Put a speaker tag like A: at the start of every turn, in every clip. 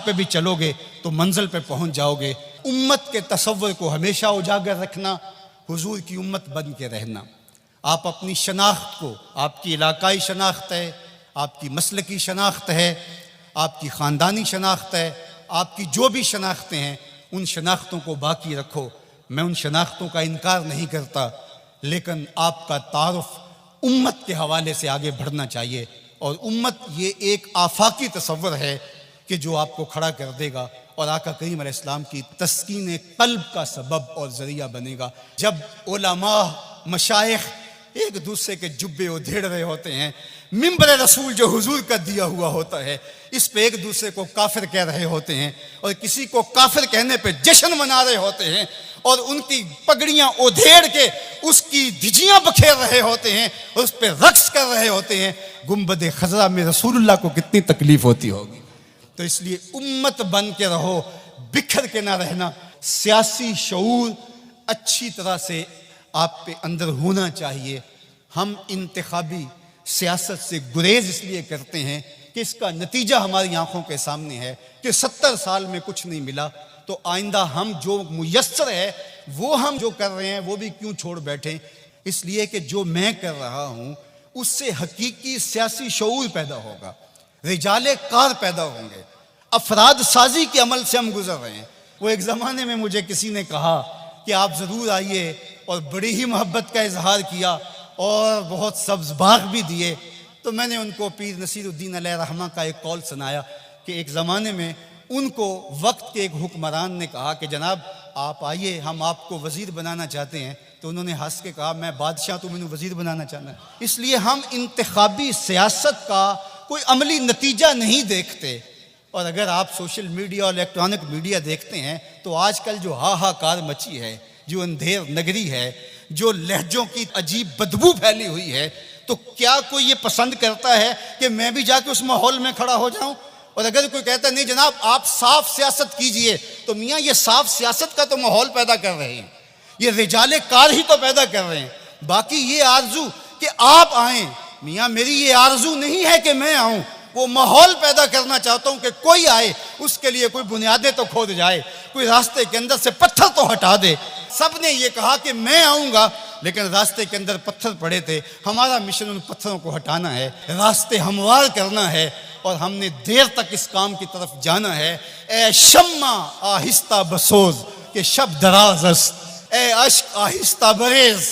A: पे भी चलोगे तो मंजिल पे पहुंच जाओगे। उम्मत के तसव्वुर को हमेशा उजागर रखना, हुजूर की उम्मत बन के रहना। आप अपनी शनाख्त को, आपकी इलाकाई शनाख्त है, आपकी मसलकी शनाख्त है, आपकी ख़ानदानी शनाख्त है, आपकी जो भी शनाख्तें हैं उन शनाख्तों को बाकी रखो। मैं उन शनाख्तों का इनकार नहीं करता, लेकिन आपका तारुफ उम्मत के हवाले से आगे बढ़ना चाहिए। और उम्मत ये एक आफाकी तसव्वुर है कि जो आपको खड़ा कर देगा और आका करीम अलैहिस्सलाम की तस्कीन कल्ब का सबब और ज़रिया बनेगा। जब उलमा मशाइख एक दूसरे के जुब्बे उधेड़ रहे होते हैं, मिंबर रसूल जो हुजूर का दिया हुआ होता है, इस पे एक दूसरे को काफिर कह रहे होते हैं और किसी को काफिर कहने पे जश्न मना रहे होते हैं और उनकी पगड़ियां उधेड़ के उसकी धिजियां बखेर रहे होते हैं और उस पर रक्स कर रहे होते हैं, गुंबद खज़रा में रसूलुल्लाह को कितनी तकलीफ होती होगी। तो इसलिए उम्मत बन के रहो, बिखर के ना रहना। सियासी शऊर अच्छी तरह से आप पे अंदर होना चाहिए। हम इंतखाबी सियासत से गुरेज इसलिए करते हैं कि इसका नतीजा हमारी आंखों के सामने है कि 70 साल में कुछ नहीं मिला, तो आइंदा हम जो मुयस्सर है वो हम जो कर रहे हैं वो भी क्यों छोड़ बैठे। इसलिए कि जो मैं कर रहा हूं उससे हकीकी सियासी शऊर पैदा होगा, रिजाले कार पैदा होंगे, अफराद साजी के अमल से हम गुजर रहे हैं। वो एक ज़माने में मुझे किसी ने कहा कि आप ज़रूर आइए, और बड़ी ही मोहब्बत का इजहार किया और बहुत सब्ज़ बाग भी दिए। तो मैंने उनको पीर नसीरुद्दीन अलैहि रहमा का एक कौल सुनाया कि एक ज़माने में उनको वक्त के एक हुक्मरान ने कहा कि जनाब आप आइए, हम आपको वज़ीर बनाना चाहते हैं। तो उन्होंने हंस के कहा मैं बादशाह, तो मैंने वज़ीर बनाना चाहना है। इसलिए हम इंतखाबी सियासत का कोई अमली नतीजा नहीं देखते। और अगर आप सोशल मीडिया और इलेक्ट्रॉनिक मीडिया देखते हैं तो आजकल जो हाहाकार मची है, जो अंधेर नगरी है, जो लहजों की अजीब बदबू फैली हुई है, तो क्या कोई ये पसंद करता है कि मैं भी जाके उस माहौल में खड़ा हो जाऊं? और अगर कोई कहता नहीं जनाब आप साफ सियासत कीजिए, तो मियाँ ये साफ सियासत का तो माहौल पैदा कर रहे हैं, ये रिजाले कार ही तो पैदा कर रहे हैं। बाकी ये आरजू कि आप आएँ, मियाँ मेरी ये आरजू नहीं है कि मैं आऊँ, वो माहौल पैदा करना चाहता हूं कि कोई आए, उसके लिए कोई बुनियादें तो खोद जाए, कोई रास्ते के अंदर से पत्थर तो हटा दे। सब ने ये कहा कि मैं आऊंगा, लेकिन रास्ते के अंदर पत्थर पड़े थे। हमारा मिशन उन पत्थरों को हटाना है, रास्ते हमवार करना है, और हमने देर तक इस काम की तरफ जाना है। ए शम्मा आहिस्ता बसोज के शब दराज अस्त, ए अश्क आहिस्ता बरेज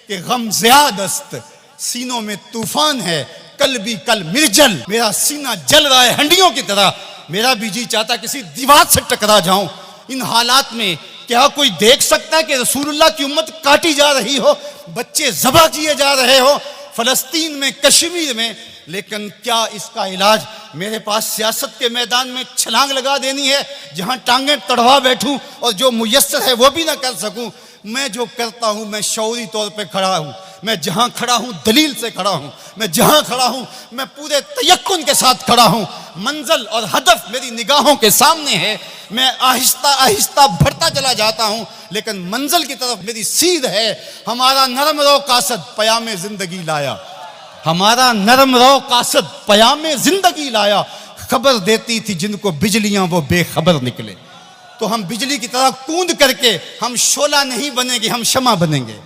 A: के गम ज़्याद अस्त, सीनों में तूफान है कल भी कल मिर्जल, मेरा सीना जल रहा है हंडियों की तरह, मेरा भी जी चाहता किसी दीवार से टकरा जाऊं। इन हालात में क्या कोई देख सकता है कि रसूलुल्लाह की उम्मत काटी जा रही हो, बच्चे ज़बह किए जा रहे हो फ़लस्तीन में, कश्मीर में? लेकिन क्या इसका इलाज मेरे पास सियासत के मैदान में छलांग लगा देनी है, जहां टांगें तड़वा बैठूं और जो मुयस्सर है वो भी ना कर सकूं? मैं जो करता हूं मैं शऊरी तौर पे खड़ा हूं, मैं जहां खड़ा हूं दलील से खड़ा हूं, मैं जहां खड़ा हूं मैं पूरे तयक्कुन के साथ खड़ा हूं। मंजिल और हदफ मेरी निगाहों के सामने है, मैं आहिस्ता आहिस्ता बढ़ता चला जाता हूं, लेकिन मंजिल की तरफ मेरी सीध है। हमारा नरम रो कासद पयामे जिंदगी लाया, हमारा नरम रो कासद पयामे जिंदगी लाया, खबर देती थी जिनको बिजलियां वो बेखबर निकले। तो हम बिजली की तरह कूद करके हम शोला नहीं बनेंगे, हम शमा बनेंगे।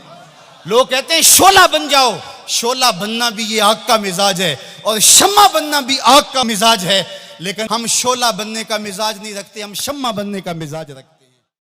A: लोग कहते हैं शोला बन जाओ, शोला बनना भी ये आग का मिजाज है और शम्मा बनना भी आग का मिजाज है, लेकिन हम शोला बनने का मिजाज नहीं रखते, हम शम्मा बनने का मिजाज रखते हैं।